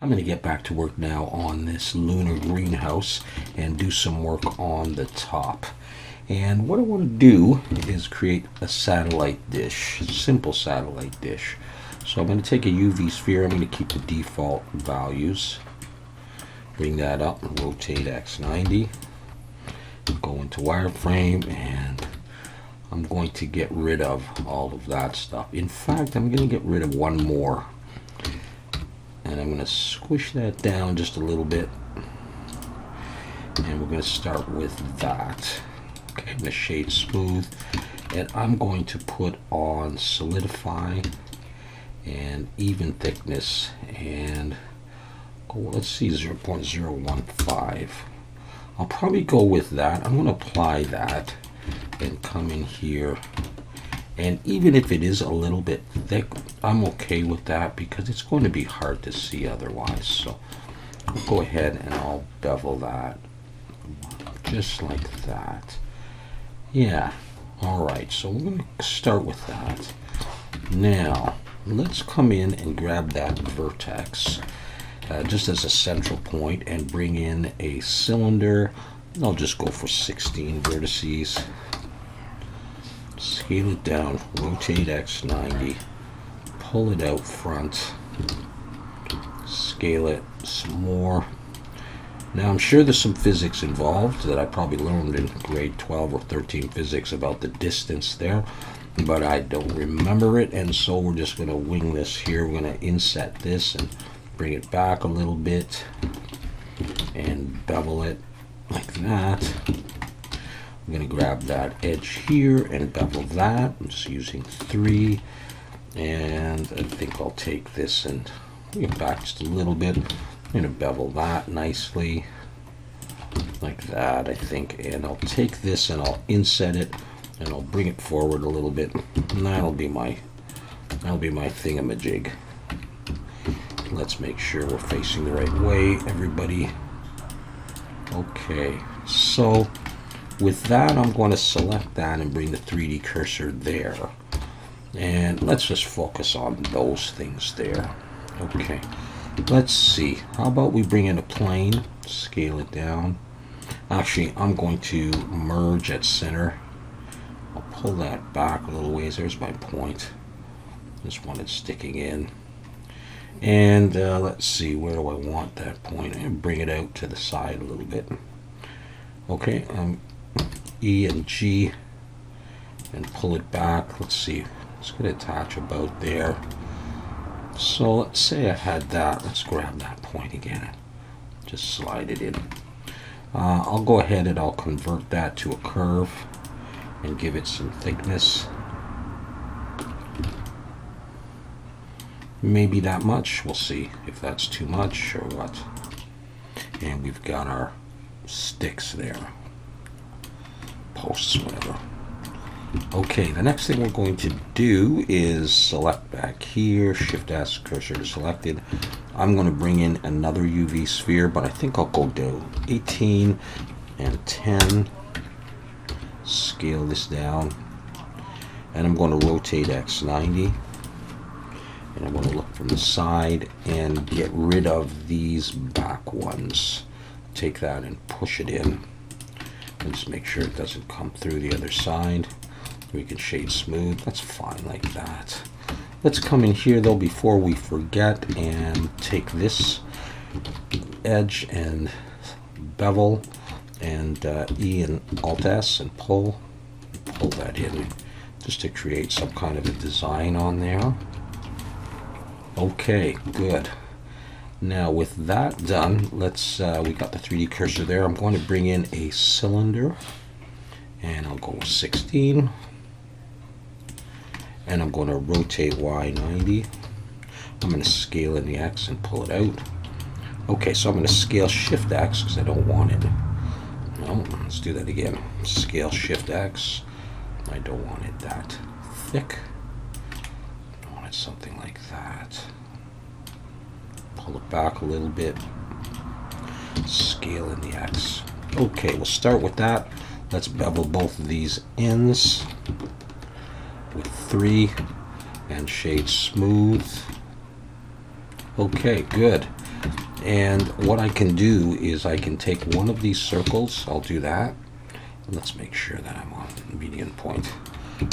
I'm going to get back to work now on this lunar greenhouse and do some work on the top. And what I want to do is create a satellite dish, simple satellite dish. So I'm going to take a UV sphere. I'm going to keep the default values. Bring that up and rotate X90. Go into wireframe, and I'm going to get rid of all of that stuff. In fact, I'm going to get rid of one more. And I'm going to squish that down just a little bit. And we're going to start with that. Okay, I'm going to shade smooth. And I'm going to put on solidify and even thickness. And let's see, 0.015. I'll probably go with that. I'm going to apply that and come in here. And even if it is a little bit thick, I'm okay with that because it's going to be hard to see otherwise. So I'll go ahead and I'll bevel that just like that. Yeah. All right. So we're going to start with that. Now let's come in and grab that vertex just as a central point and bring in a cylinder. I'll just go for 16 vertices. Scale it down, rotate X90, pull it out front, scale it some more. Now I'm sure there's some physics involved that I probably learned in grade 12 or 13 physics about the distance there, but I don't remember it, and so we're just going to wing this here. We're going to inset this and bring it back a little bit and bevel it like that. I'm going to grab that edge here and bevel that. I'm just using 3, and I think I'll take this and bring it back just a little bit. I'm going to bevel that nicely like that, I think, and I'll take this and I'll inset it and I'll bring it forward a little bit, and that'll be my thingamajig. Let's make sure we're facing the right way, everybody. Okay, so with that, I'm going to select that and bring the 3D cursor there. And let's just focus on those things there. Okay, let's see. How about we bring in a plane, scale it down. Actually, I'm going to merge at center. I'll pull that back a little ways. There's my point. Just want it sticking in. And let's see, where do I want that point? And bring it out to the side a little bit. Okay, E and G and pull it back. Let's see, it's going to attach about there. So let's say I had that. Let's grab that point again. Just slide it in. I'll go ahead and I'll convert that to a curve and give it some thickness. Maybe that much. We'll see if that's too much or what. And we've got our sticks there. Posts, whatever. Okay, the next thing we're going to do is select back here, Shift S, cursor to selected. I'm going to bring in another UV sphere, but I think I'll go to 18 and 10. Scale this down. And I'm going to rotate X90. And I'm going to look from the side and get rid of these back ones. Take that and push it in. And just make sure it doesn't come through the other side. We can shade smooth. That's fine like that. Let's come in here though before we forget and take this edge and bevel and E and Alt S and pull that in just to create some kind of a design on there. Okay, good. Now with that done, let's we got the 3D cursor there. I'm going to bring in a cylinder and I'll go with 16 and I'm going to rotate Y90. I'm going to scale in the X and pull it out. Okay, so I'm going to scale Shift X because I don't want it. No, let's do that again. Scale Shift X. I don't want it that thick. I want it something like that. Pull it back a little bit. Scale in the X. Okay, we'll start with that. Let's bevel both of these ends with 3 and shade smooth. Okay, good. And what I can do is I can take one of these circles. I'll do that. Let's make sure that I'm on median point.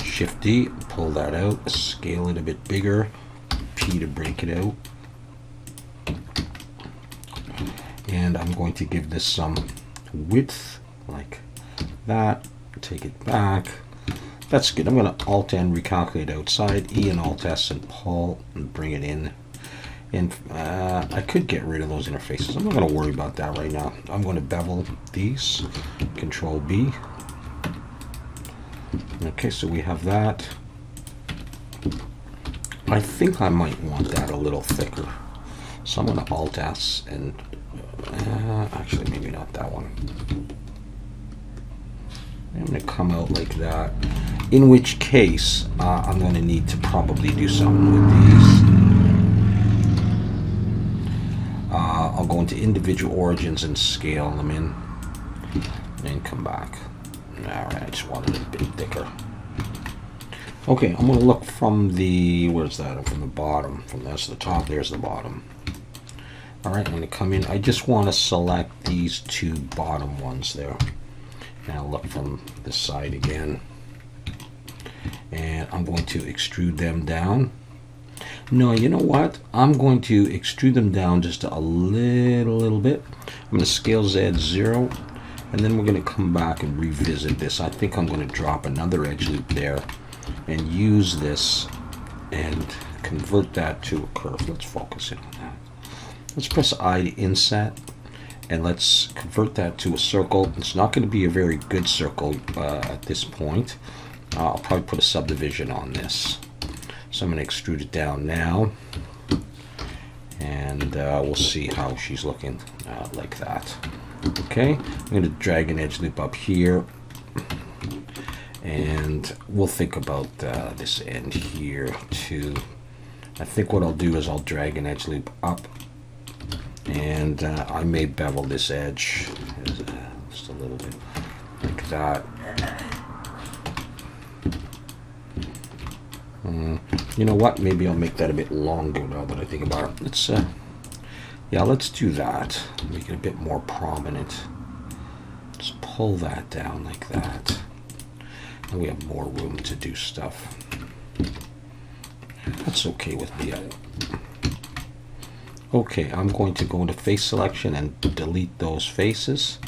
Shift D, pull that out, scale it a bit bigger, P to break it out. And I'm going to give this some width like that, take it back. That's good. I'm going to Alt N, recalculate outside, E and Alt S and pull and bring it in. And I could get rid of those interfaces. I'm not going to worry about that right now. I'm going to bevel these, Control B. Okay, so we have that. I think I might want that a little thicker. So I'm going to Alt S and actually maybe not that one. I'm going to come out like that. In which case, I'm going to need to probably do something with these. I'll go into individual origins and scale them in. And come back. Alright, I just wanted it a bit thicker. Okay, I'm going to look from the, where's that? From the bottom. From that's the top, there's the bottom. Alright, I'm going to come in. I just want to select these two bottom ones there. Now look from this side again. And I'm going to extrude them down. No, you know what? I'm going to extrude them down just a little bit. I'm going to scale Z 0. And then we're going to come back and revisit this. I think I'm going to drop another edge loop there and use this and convert that to a curve. Let's focus in on that. Let's press I to inset. And let's convert that to a circle. It's not going to be a very good circle at this point. I'll probably put a subdivision on this. So I'm going to extrude it down now. And we'll see how she's looking like that. Okay, I'm going to drag an edge loop up here. And we'll think about this end here too. I think what I'll do is I'll drag an edge loop up. And I may bevel this edge just a little bit like that. You know what? Maybe I'll make that a bit longer now that I think about it. Let's, yeah, let's do that. Make it a bit more prominent. Just pull that down like that. And we have more room to do stuff. That's okay with me. Okay, I'm going to go into face selection and delete those faces.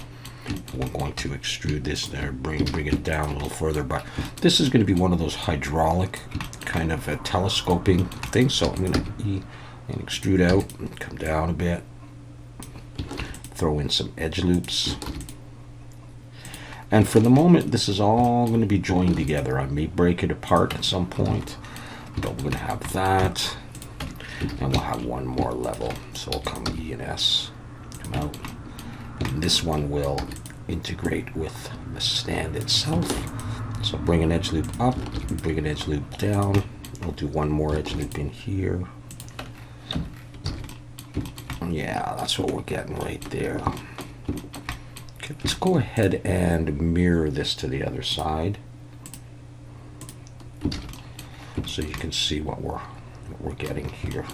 We're going to extrude this there, bring it down a little further, but this is going to be one of those hydraulic kind of telescoping things. So I'm going to E and extrude out, and come down a bit, throw in some edge loops. And for the moment, this is all going to be joined together. I may break it apart at some point, but we're going to have that. And we'll have one more level. So we'll come E and S, come out. And this one will integrate with the stand itself. So bring an edge loop up, bring an edge loop down. We'll do one more edge loop in here. Yeah, that's what we're getting right there. Okay, let's go ahead and mirror this to the other side. So you can see what we're getting here.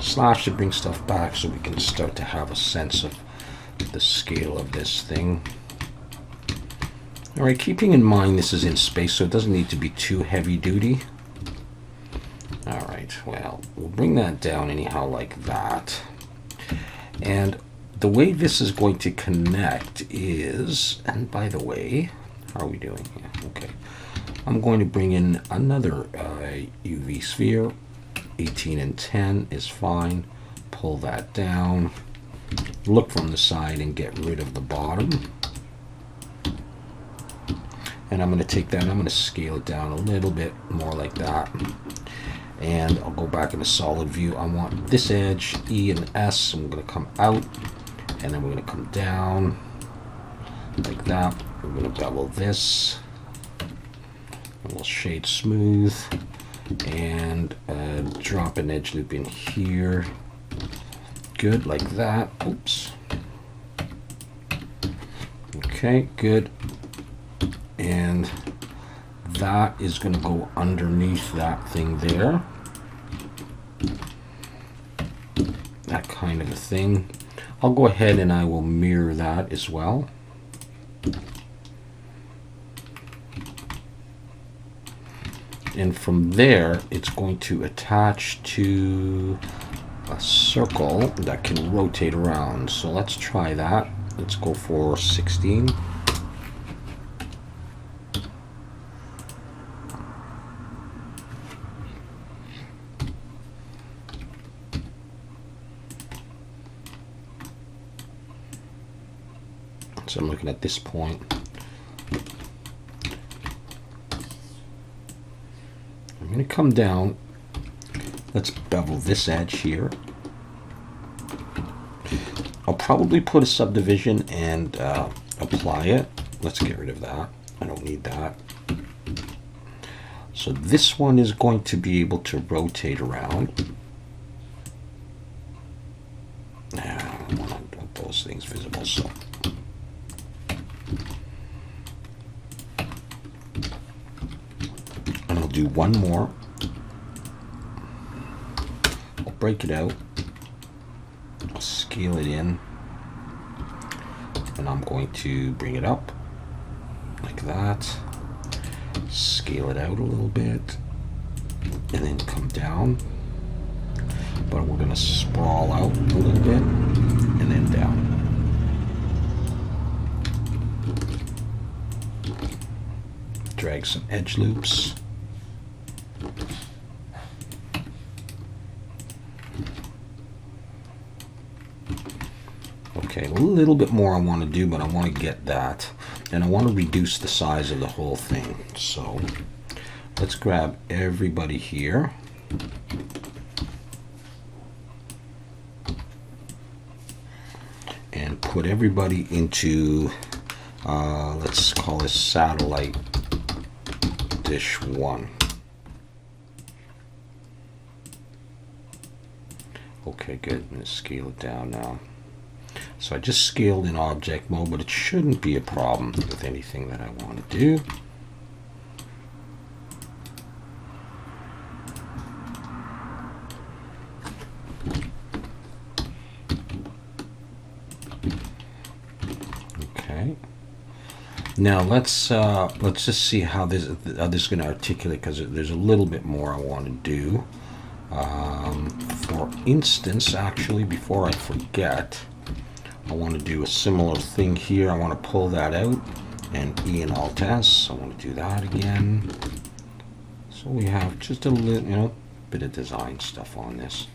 Slash to bring stuff back so we can start to have a sense of the scale of this thing. Alright, keeping in mind this is in space, so it doesn't need to be too heavy duty. Alright, well, we'll bring that down anyhow like that. And the way this is going to connect is, and by the way, how are we doing? Yeah, okay. I'm going to bring in another UV sphere. 18 and 10 is fine. Pull that down. Look from the side and get rid of the bottom. And I'm going to take that, I'm going to scale it down a little bit more like that. And I'll go back into solid view. I want this edge, E and S. I'm going to come out. And then we're going to come down like that. We're going to bevel this. We'll shade smooth and drop an edge loop in here. Good, like that. Oops. Okay, good. And that is going to go underneath that thing there. that kind of a thing. I'll go ahead and I will mirror that as well. And from there, it's going to attach to a circle that can rotate around. So let's try that. Let's go for 16. So I'm looking at this point. I'm going to come down. Let's bevel this edge here. I'll probably put a subdivision and apply it. Let's get rid of that. I don't need that. So this one is going to be able to rotate around. I don't want those things visible, so. And I'll do one more. I'll break it out. I'll scale it in. And I'm going to bring it up like that. Scale it out a little bit. And then come down. But we're going to sprawl out a little bit. And then down. Drag some edge loops. Okay, a little bit more I want to do, but I want to get that. And I want to reduce the size of the whole thing. So let's grab everybody here. And put everybody into, let's call this satellite dish 1. Okay, good. I'm going to scale it down now. So I just scaled in object mode, but it shouldn't be a problem with anything that I want to do. Okay. Now let's just see how this is going to articulate, because there's a little bit more I want to do. For instance, actually, before I forget, I want to do a similar thing here. I want to pull that out and E and Alt S. I want to do that again. So we have just a little, bit of design stuff on this.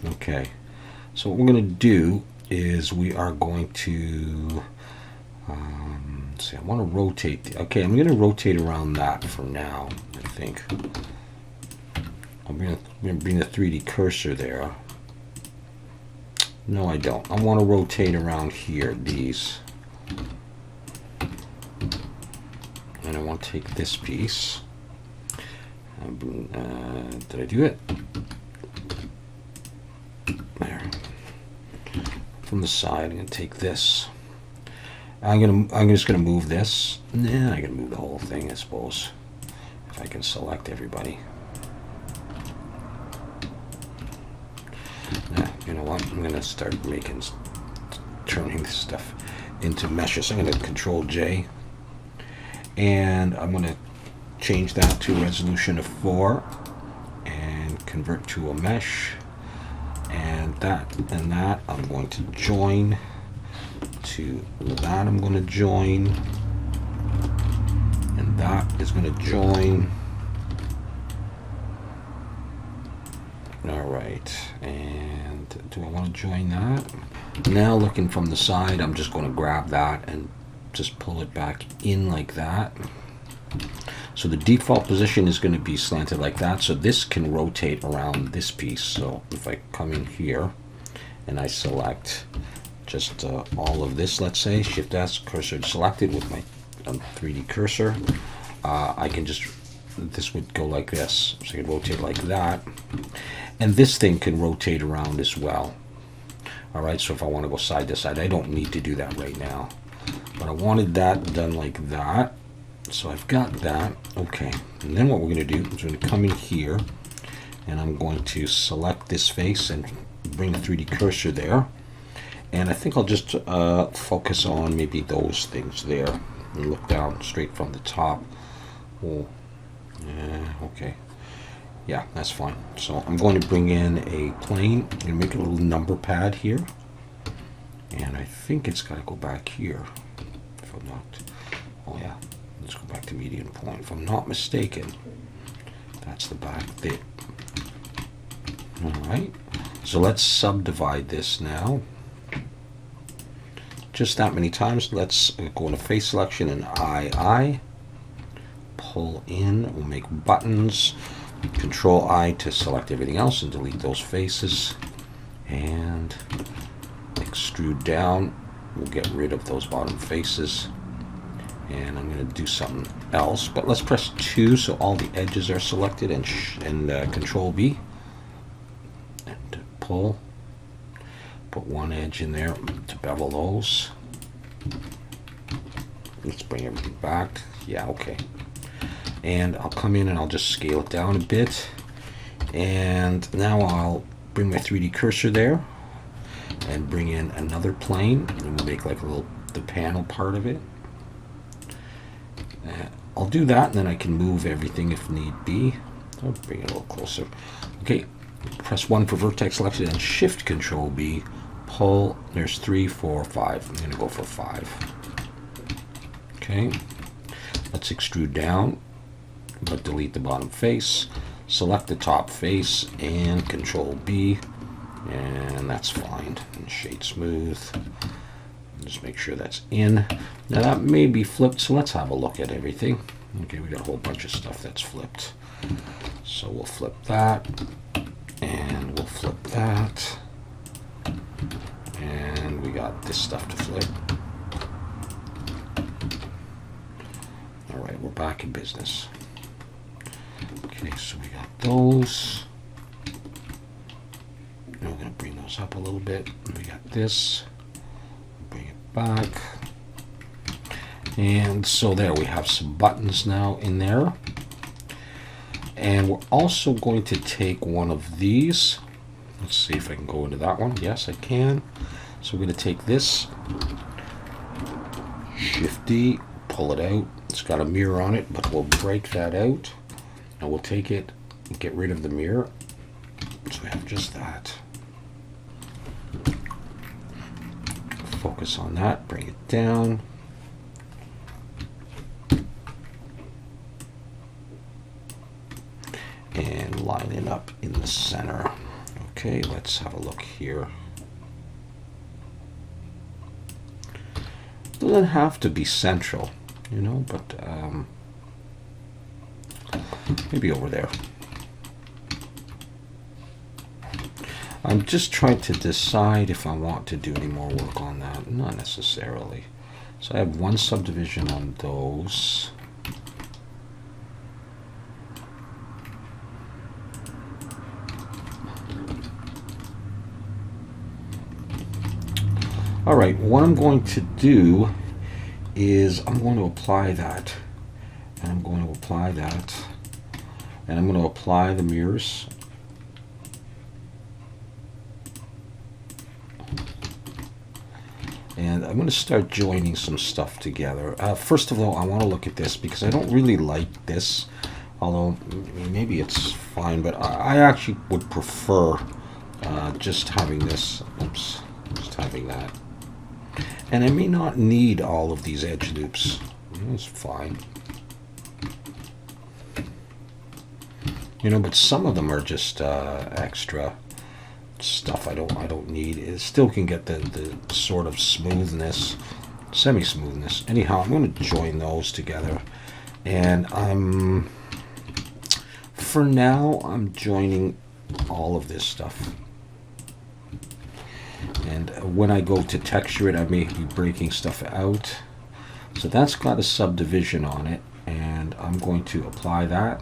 Okay. So what we're going to do is we are going to see. I want to rotate. Okay, I'm going to rotate around that for now. I think I'm going to bring the 3D cursor there. No, I don't. I want to rotate around here, these. And I want to take this piece. Did I do it? There. From the side, I'm going to take this. I'm just going to move this. Nah, I can move the whole thing, I suppose. If I can select everybody. You know what? I'm going to start turning this stuff into meshes. I'm going to Control J. And I'm going to change that to a resolution of 4 and convert to a mesh. And that I'm going to join to that. I'm going to join. And that is going to join. All right, and do I want to join that? Now looking from the side, I'm just going to grab that and just pull it back in like that. So the default position is going to be slanted like that, so this can rotate around this piece. So if I come in here and I select just all of this, let's say, Shift S, cursor selected with my 3D cursor, I can just, this would go like this. So I can rotate like that. And this thing can rotate around as well. All right, so if I want to go side to side, I don't need to do that right now. But I wanted that done like that. So I've got that. Okay, and then what we're going to do is we're going to come in here and I'm going to select this face and bring the 3D cursor there. And I think I'll just focus on maybe those things there and look down straight from the top. Oh, yeah, okay. Yeah, that's fine. So I'm going to bring in a plane and make a little number pad here. And I think it's got to go back here. If I'm not, oh yeah, let's go back to median point. If I'm not mistaken, that's the back there. All right. So let's subdivide this now. Just that many times. Let's go into face selection and I. Pull in. We'll make buttons. Control I to select everything else and delete those faces. And extrude down. We'll get rid of those bottom faces. And I'm going to do something else. But let's press 2 so all the edges are selected, and Control B. And pull. Put one edge in there to bevel those. Let's bring everything back. Yeah, okay. And I'll come in and I'll just scale it down a bit. And now I'll bring my 3D cursor there and bring in another plane, and we'll make like a little the panel part of it. I'll do that, and then I can move everything if need be. I'll bring it a little closer. Okay, press 1 for vertex selection and Shift Control B. Pull. There's 3, 4, 5. I'm going to go for 5. Okay, let's extrude down, but delete the bottom face. Select the top face and Control B, and that's fine. And shade smooth. Just make sure that's in. Now that may be flipped, so let's have a look at everything. Okay, we got a whole bunch of stuff that's flipped. So we'll flip that, and we'll flip that. And we got this stuff to flip. All right, we're back in business. Okay, so we got those. Now we're going to bring those up a little bit. We got this. Bring it back. And so there we have some buttons now in there. And we're also going to take one of these. Let's see if I can go into that one. Yes, I can. So we're going to take this, Shift D, pull it out. It's got a mirror on it, but we'll break that out. And we'll take it and get rid of the mirror. So we have just that. Focus on that, bring it down. And line it up in the center. Okay, let's have a look here. Doesn't have to be central, you know, but maybe over there. I'm just trying to decide if I want to do any more work on that. Not necessarily. So I have one subdivision on those. All right, what I'm going to do is I'm going to apply that, and I'm going to apply that, and I'm going to apply the mirrors. And I'm going to start joining some stuff together. First of all, I want to look at this because I don't really like this, although maybe it's fine, but I actually would prefer just having this, oops, just having that. And I may not need all of these edge loops. It's fine. You know, but some of them are just extra stuff I don't need. It still can get the sort of smoothness, semi-smoothness. Anyhow, I'm going to join those together. And for now, I'm joining all of this stuff. And when I go to texture it, I may be breaking stuff out. So that's got a subdivision on it, and I'm going to apply that.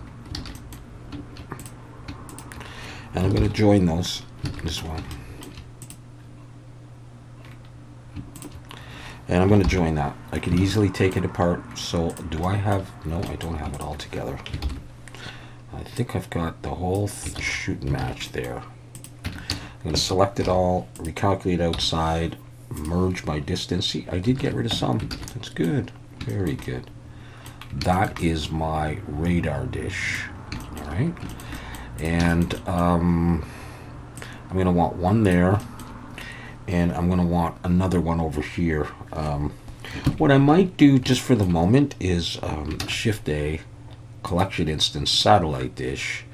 And I'm going to join those, this one. And I'm going to join that. I could easily take it apart. So do I have, no, I don't have it all together. I think I've got the whole shoot and match there. I'm going to select it all, recalculate outside, merge my distance. See, I did get rid of some. That's good. Very good. That is my radar dish. All right. And I'm going to want one there. And I'm going to want another one over here. What I might do just for the moment is Shift A, collection instance, satellite dish,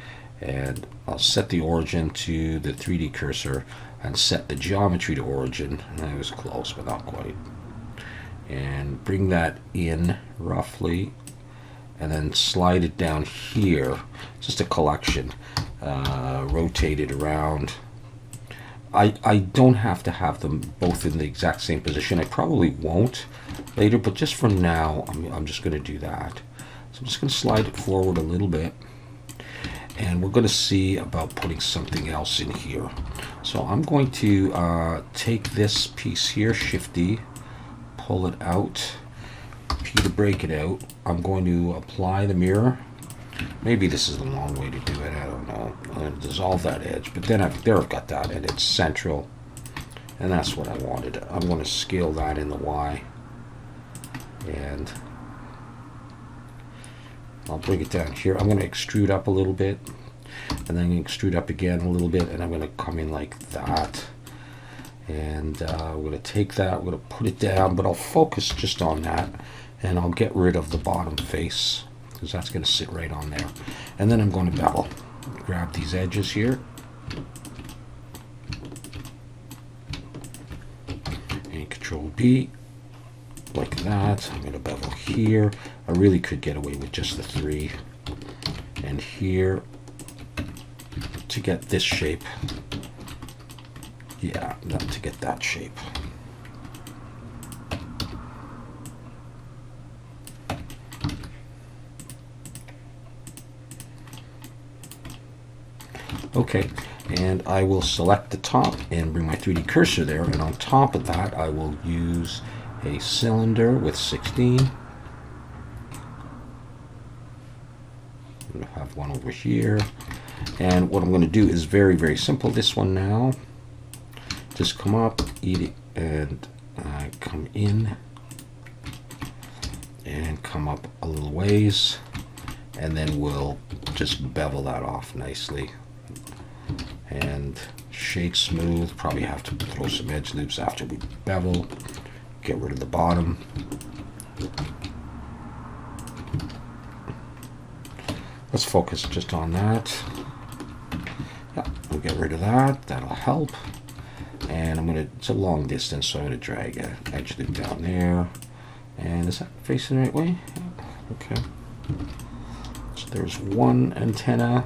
and I'll set the origin to the 3D cursor and set the geometry to origin. That was close, but not quite. And bring that in roughly, and then slide it down here. Just a collection. Rotate it around. I don't have to have them both in the exact same position. I probably won't later, but just for now, I'm just going to do that. So I'm just going to slide it forward a little bit, and we're going to see about putting something else in here. So I'm going to take this piece here, Shift D, pull it out, P to break it out. I'm going to apply the mirror. Maybe this is the long way to do it, I don't know. I'm going to dissolve that edge, but then I've got that, and it's central, and that's what I wanted. I'm going to scale that in the Y, and I'll bring it down here. I'm going to extrude up a little bit, and then extrude up again a little bit, and I'm going to come in like that. And we're going to take that, we're going to put it down, but I'll focus just on that, and I'll get rid of the bottom face, because that's going to sit right on there. And then I'm going to bevel. Grab these edges here, and Control B, like that. I'm going to bevel here. I really could get away with just the 3, and here to get this shape. Yeah, to get that shape. Okay, and I will select the top and bring my 3D cursor there, and on top of that I will use a cylinder with 16. I have one over here, and what I'm going to do is very, very simple. This one now, just come up, eat it, and come in, and come up a little ways, and then we'll just bevel that off nicely. And shade smooth, probably have to throw some edge loops after we bevel, get rid of the bottom. Let's focus just on that. Yeah, we'll get rid of that, that'll help. And I'm gonna, it's a long distance, so I'm gonna drag an edge loop down there. And is that facing the right way? Yeah. Okay. So there's one antenna.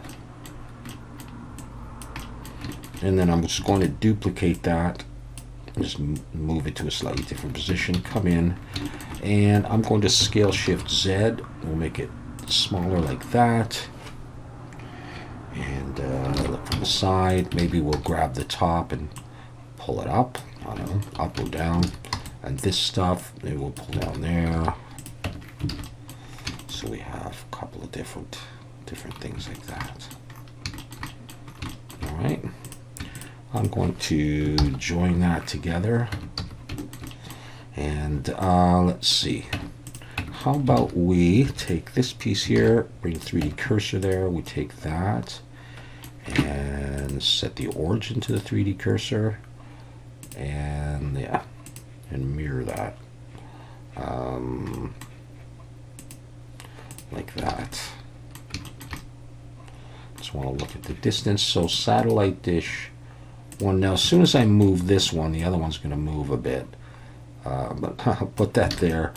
And then I'm just going to duplicate that, just move it to a slightly different position, come in, and I'm going to scale Shift Z. We'll make it smaller like that. And look from the side, maybe we'll grab the top and pull it up, I don't know, up or down. And this stuff, maybe we'll pull down there. So we have a couple of different things like that. All right. I'm going to join that together, and let's see, how about we take this piece here, bring 3D cursor there, we take that and set the origin to the 3D cursor, and yeah, and mirror that like that. Just want to look at the distance. So satellite dish one. Now as soon as I move this one, the other one's going to move a bit, but I'll put that there,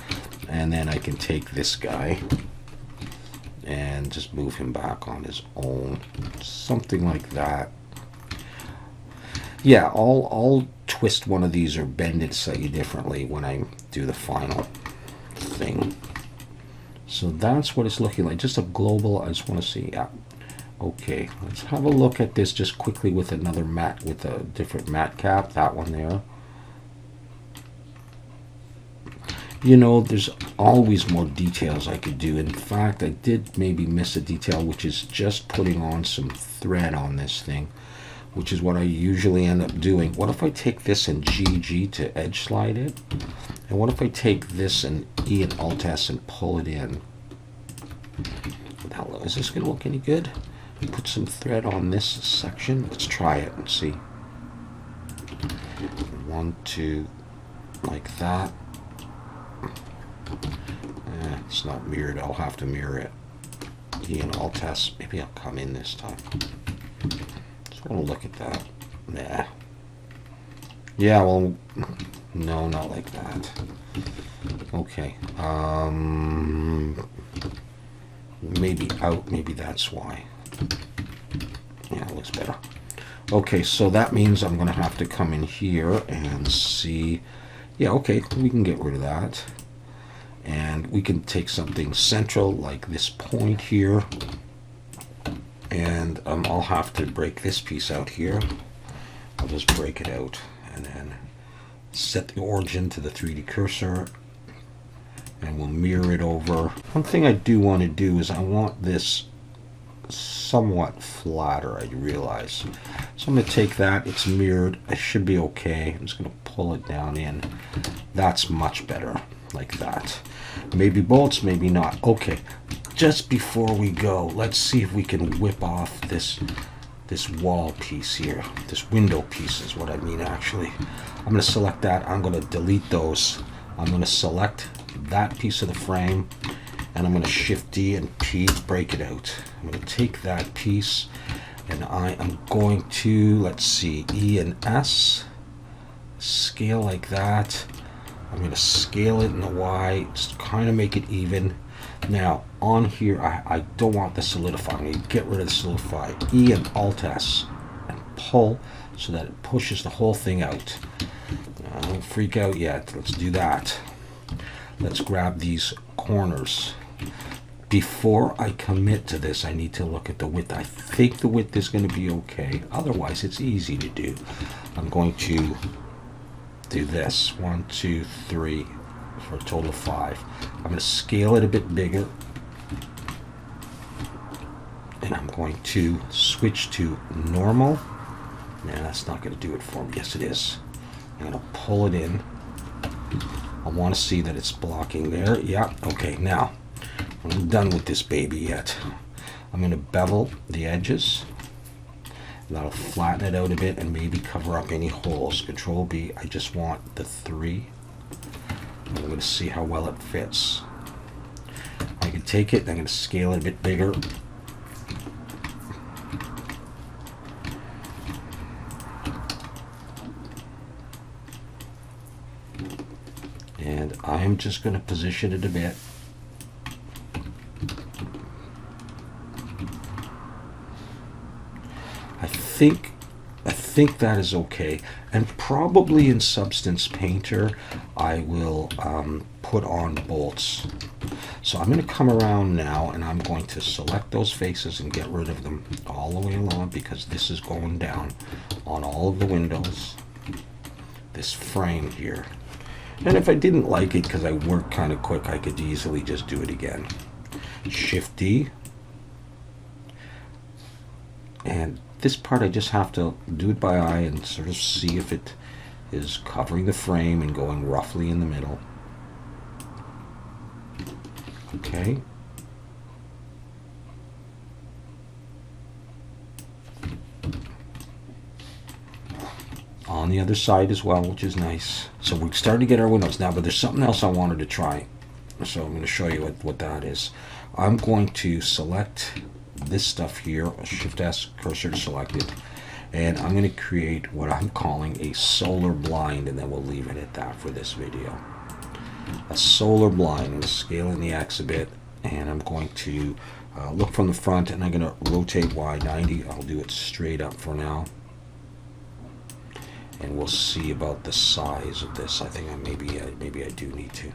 and then I can take this guy and just move him back on his own, something like that. Yeah, I'll twist one of these or bend it slightly differently when I do the final thing. So that's what it's looking like, just a global. I just want to see. Yeah. Okay, let's have a look at this just quickly with another matte, with a different matte cap, that one there. You know, there's always more details I could do. In fact, I did maybe miss a detail, which is just putting on some thread on this thing, which is what I usually end up doing. What if I take this and GG to edge slide it? And what if I take this and E and Alt S and pull it in? Now, is this going to look any good? Put some thread on this section. Let's try it and see. 1, 2, like that. It's not mirrored. I'll have to mirror it. E and Alt S. Maybe I'll come in this time. Just want to look at that. Nah. Yeah, well, no, not like that. Okay. Maybe out. Maybe that's why. Yeah, it looks better. Okay, so that means I'm going to have to come in here and see. Yeah, okay, we can get rid of that. And we can take something central like this point here. And I'll have to break this piece out here. I'll just break it out and then set the origin to the 3D cursor. And we'll mirror it over. One thing I do want to do is I want this somewhat flatter, I realize. So I'm going to take that. It's mirrored. It should be okay. I'm just going to pull it down in. That's much better, like that. Maybe bolts, maybe not. Okay, just before we go, let's see if we can whip off this wall piece here. This window piece is what I mean, actually. I'm going to select that. I'm going to delete those. I'm going to select that piece of the frame, and I'm going to Shift D and P, break it out. I'm going to take that piece, and I am going to, let's see, E and S, scale like that. I'm going to scale it in the Y, just kind of make it even. Now, on here, I don't want the solidify. I'm going to get rid of the solidify. E and Alt S, and pull so that it pushes the whole thing out. Don't freak out yet. Let's do that. Let's grab these corners. Before I commit to this, I need to look at the width. I think the width is going to be okay. Otherwise, it's easy to do. I'm going to do this. 1, 2, 3 for a total of 5. I'm going to scale it a bit bigger. And I'm going to switch to normal. Nah, that's not going to do it for me. Yes, it is. I'm going to pull it in. I want to see that it's blocking there. Yeah, okay. Now, I'm done with this baby yet. I'm going to bevel the edges. That'll flatten it out a bit and maybe cover up any holes. Control B. I just want the 3. I'm going to see how well it fits. I can take it. I'm going to scale it a bit bigger. And I'm just going to position it a bit. I think that is okay. And probably in Substance Painter, I will put on bolts. So I'm going to come around now, and I'm going to select those faces and get rid of them all the way along, because this is going down on all of the windows. This frame here. And if I didn't like it because I worked kind of quick, I could easily just do it again. Shift D. And this part I just have to do it by eye and sort of see if it is covering the frame and going roughly in the middle. Okay. On the other side as well, which is nice. So we're starting to get our windows now, but there's something else I wanted to try. So I'm going to show you what that is. I'm going to select this stuff here, Shift S, cursor to select it, and I'm going to create what I'm calling a solar blind, and then we'll leave it at that for this video. A solar blind. I'm going to scale in the X a bit, and I'm going to look from the front, and I'm going to rotate Y 90. I'll do it straight up for now. And we'll see about the size of this. I think maybe I do need to.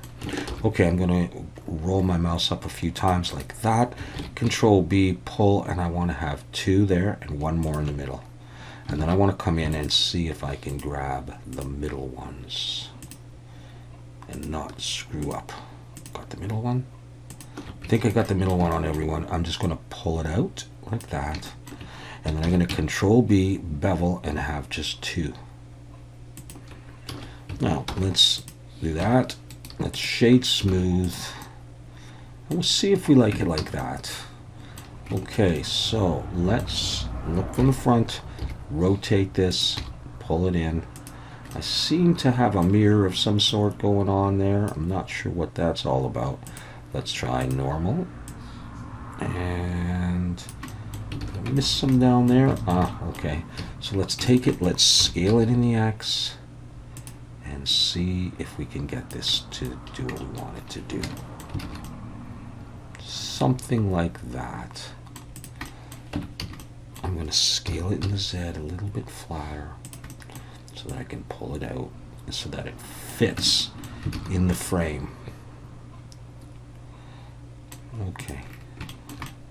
Okay, I'm going to roll my mouse up a few times like that. Control B, pull, and I want to have 2 there and 1 more in the middle. And then I want to come in and see if I can grab the middle ones. and not screw up. Got the middle one. I think I got the middle one on everyone. I'm just going to pull it out like that, and then I'm going to Control B, bevel, and have just 2. Now let's do that. Let's shade smooth, and we'll see if we like it like that. Okay, so let's look from the front, rotate this, pull it in. I seem to have a mirror of some sort going on there. I'm not sure what that's all about. Let's try normal. And I missed some down there. Okay. So let's take it, let's scale it in the X and see if we can get this to do what we want it to do. Something like that. I'm going to scale it in the Z a little bit flatter so that I can pull it out so that it fits in the frame. Okay.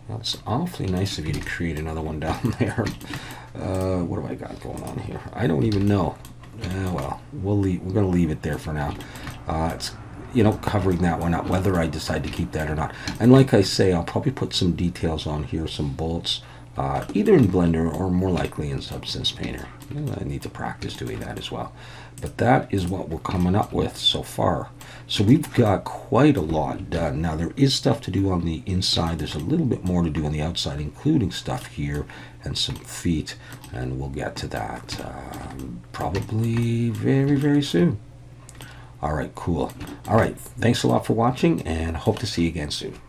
Well, it's awfully nice of you to create another one down there. What do I got going on here? I don't even know. Well, we're going to leave it there for now. It's, you know, covering that one up, whether I decide to keep that or not. And like I say, I'll probably put some details on here, some bullets, either in Blender or more likely in Substance Painter. I need to practice doing that as well. But that is what we're coming up with so far. So we've got quite a lot done. Now there is stuff to do on the inside. There's a little bit more to do on the outside, including stuff here and some feet. And we'll get to that probably very, very soon. All right, cool. All right, thanks a lot for watching, and hope to see you again soon.